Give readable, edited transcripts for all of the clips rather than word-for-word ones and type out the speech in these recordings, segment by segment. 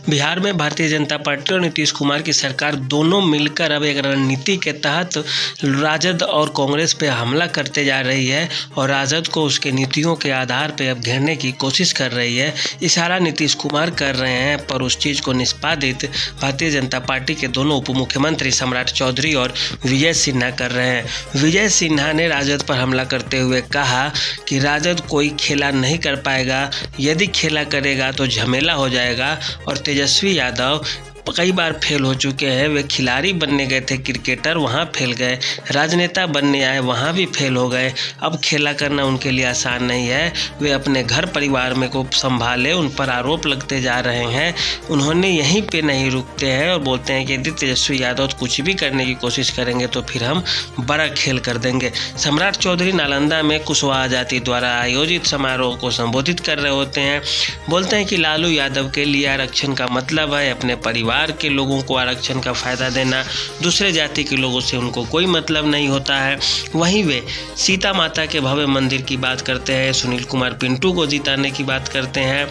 बिहार में भारतीय जनता पार्टी और नीतीश कुमार की सरकार दोनों मिलकर अब एक रणनीति के तहत राजद और कांग्रेस पे हमला करते जा रही है और राजद को उसके नीतियों के आधार पे अब घेरने की कोशिश कर रही है। इशारा नीतीश कुमार कर रहे हैं, पर उस चीज़ को निष्पादित भारतीय जनता पार्टी के दोनों उप मुख्यमंत्री सम्राट चौधरी और विजय सिन्हा कर रहे हैं। विजय सिन्हा ने राजद पर हमला करते हुए कहा कि राजद कोई खेला नहीं कर पाएगा, यदि खेला करेगा तो झमेला हो जाएगा। और तेजस्वी यादव कई बार फेल हो चुके हैं। वे खिलाड़ी बनने गए थे, क्रिकेटर, वहाँ फेल गए, राजनेता बनने आए, वहाँ भी फेल हो गए। अब खेला करना उनके लिए आसान नहीं है। वे अपने घर परिवार में को संभाले, उन पर आरोप लगते जा रहे हैं। उन्होंने यहीं पे नहीं रुकते हैं और बोलते हैं कि यदि तेजस्वी यादव कुछ भी करने की कोशिश करेंगे तो फिर हम बड़ा खेल कर देंगे। सम्राट चौधरी नालंदा में कुशवाहा जाति द्वारा आयोजित समारोह को संबोधित कर रहे होते हैं। बोलते हैं कि लालू यादव के लिए आरक्षण का मतलब है अपने परिवार के लोगों को आरक्षण का फ़ायदा देना, दूसरे जाति के लोगों से उनको कोई मतलब नहीं होता है। वहीं वे सीता माता के भव्य मंदिर की बात करते हैं, सुनील कुमार पिंटू को जिताने की बात करते हैं,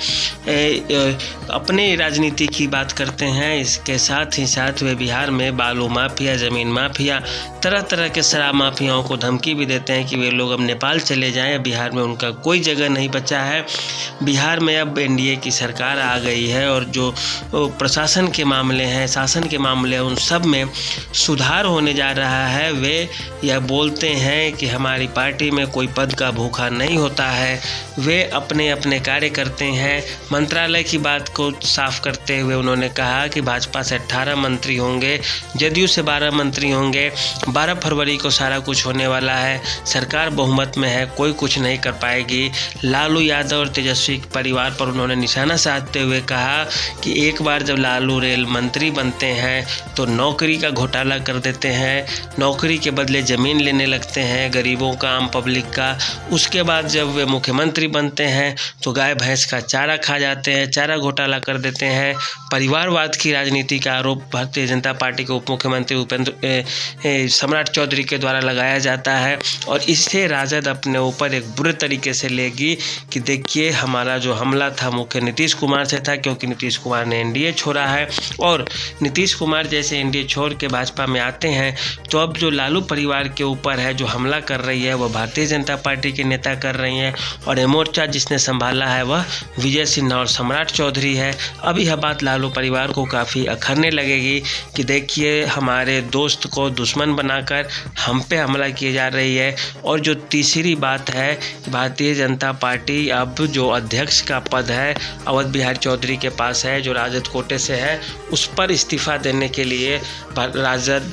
अपने राजनीति की बात करते हैं। इसके साथ ही साथ वे बिहार में बालू माफिया, ज़मीन माफिया, तरह तरह के शराब माफियाओं को धमकी भी देते हैं कि वे लोग अब नेपाल चले जाएं, बिहार में उनका कोई जगह नहीं बचा है। बिहार में अब एनडीए की सरकार आ गई है और जो प्रशासन के मामले हैं, शासन के मामले हैं, उन सब में सुधार होने जा रहा है। वे यह बोलते हैं कि हमारी पार्टी में कोई पद का भूखा नहीं होता है। वे अपने अपने कार्य करते हैं। मंत्रालय की बात को साफ करते हुए उन्होंने कहा कि भाजपा से 18 मंत्री होंगे, जदयू से 12 मंत्री होंगे। 12 फरवरी को सारा कुछ होने वाला है। सरकार बहुमत में है, कोई कुछ नहीं कर पाएगी। लालू यादव और तेजस्वी परिवार पर उन्होंने निशाना साधते हुए कहा कि एक बार जब लालू रेल मंत्री बनते हैं तो नौकरी का घोटाला कर देते हैं, नौकरी के बदले ज़मीन लेने लगते हैं गरीबों का, आम पब्लिक का। उसके बाद जब वे मुख्यमंत्री बनते हैं तो गाय भैंस का चारा खा जाते हैं, चारा घोटाला कर देते हैं। परिवारवाद की राजनीति का आरोप भारतीय जनता पार्टी के उप मुख्यमंत्री सम्राट चौधरी के द्वारा लगाया जाता है और इससे राजद अपने ऊपर एक बुरे तरीके से लेगी कि देखिए हमारा जो हमला था मुख्य नीतीश कुमार से था, क्योंकि नीतीश कुमार ने एनडीए छोड़ा है और नीतीश कुमार जैसे एनडीए छोड़ के भाजपा में आते हैं तो अब जो लालू परिवार के ऊपर है जो हमला कर रही है वह भारतीय जनता पार्टी के नेता कर रही हैं और ये मोर्चा जिसने संभाला है वह विजय सिन्हा और सम्राट चौधरी है। अब यह बात लालू परिवार को काफ़ी अखरने लगेगी कि देखिए हमारे दोस्त को दुश्मन बनाकर हम पे हमला किए जा रही है। और जो तीसरी बात है, भारतीय जनता पार्टी अब जो अध्यक्ष का पद है अवध बिहारी चौधरी के पास है, जो राजद कोटे से है, उस पर इस्तीफा देने के लिए राजद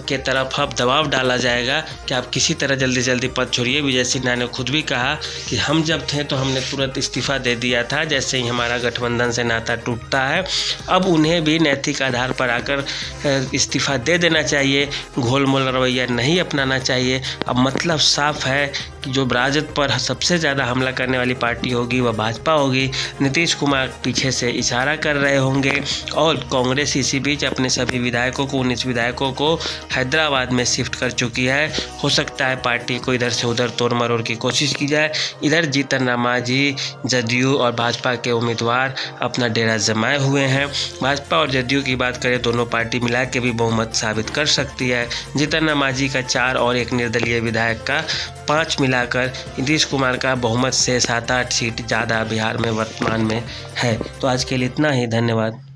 के तरफ अब दबाव डाला जाएगा कि आप किसी तरह जल्दी जल्दी पद छोड़िए। विजय सिन्हा ने खुद भी कहा कि हम जब थे तो हमने तुरंत इस्तीफा दे दिया था जैसे ही हमारा गठबंधन से नाता टूटता है। अब उन्हें भी नैतिक आधार पर आकर इस्तीफा दे देना चाहिए, घोल-मोल रवैया नहीं अपनाना चाहिए। अब मतलब साफ है कि जो राजद पर सबसे ज़्यादा हमला करने वाली पार्टी होगी वह भाजपा होगी। नीतीश कुमार पीछे से इशारा कर रहे होंगे और कांग्रेस इसी बीच अपने सभी विधायकों को, 19 विधायकों को हैदराबाद में शिफ्ट कर चुकी है। हो सकता है पार्टी को इधर से उधर तोड़ मरोड़ की कोशिश की जाए। इधर जीतन राम मांझी, जदयू और भाजपा के उम्मीदवार अपना डेरा जमाए हुए हैं। भाजपा और जदयू की बात करें, दोनों पार्टी मिला के भी बहुमत साबित कर सकती है। जीतन राम मांझी का 4 और एक निर्दलीय विधायक का 5 मिलाकर नीतीश कुमार का बहुमत से 7-8 सीट ज़्यादा बिहार में वर्तमान में है। तो आज के लिए इतना ही, धन्यवाद।